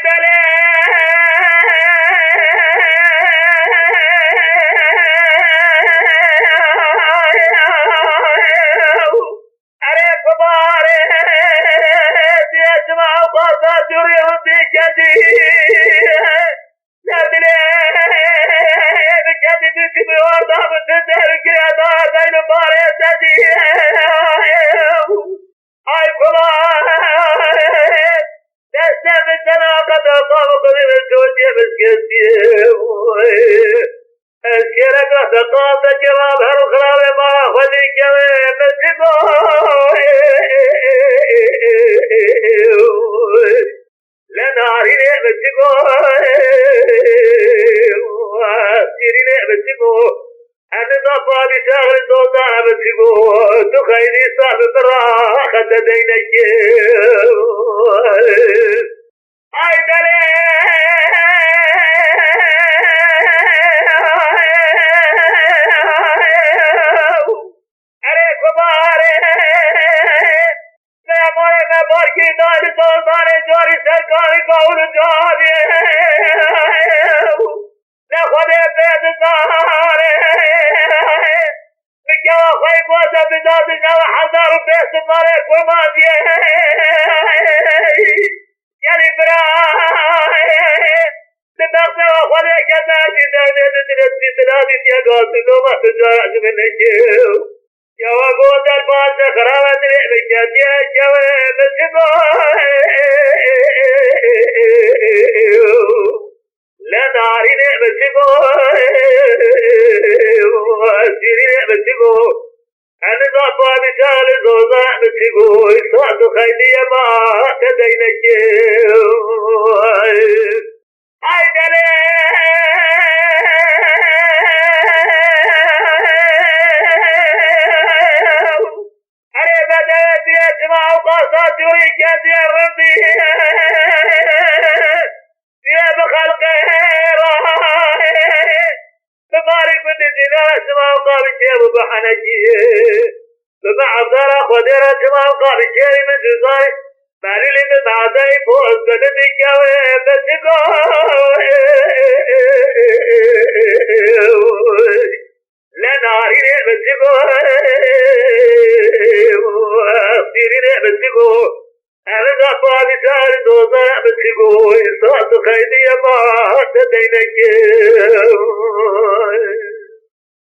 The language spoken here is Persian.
دلي عليك باري يسمع قصة يريد جديد نبلي بجديد بيوضع بسنتر كريادا بين باري جديد هاي باري تستمع الزناقة تقام قريب الزوجية مسكتي أذكرك تقام جواب هالخلاوي ما أخذي كوي مسكوي لناري مسكوي سيري مسكوي أنا ضفا بشاغل صوتا مسكوي تخيلي صاحب براخة دينك هاي دلي عليك باري मैं बार की दाल दाने जारी सरकारी कौल जारी मैं खुदे पेद सारे क्या कोई बात बिना बिना 1000 रुपए से मारे कोई बात ये यानी बरा تبقى وخلي كذا تدري تدري يا قاصد لو ما تجاهد من الجو يا وقود الباس خرابة الرجال يا شباب لا ناري نعمتكو سيري نعمتكو أنا ضعفا بشغل زوزا نعمتكو إصلاة خيلي ما تدينك هاي دلي هاي بدأت يسمع قصة يريد يرضي يا بخلق بمارك من الدنيا اسمع قابل بحنجي بمعذر خدير اسمع قابل من جزاي مالي لي بعدي فوز بدك يا بسكو لا ناري بسكو سيري بسكو أنا ضفا بشار دوزا بسكو إصلاة خيدي ما تدينك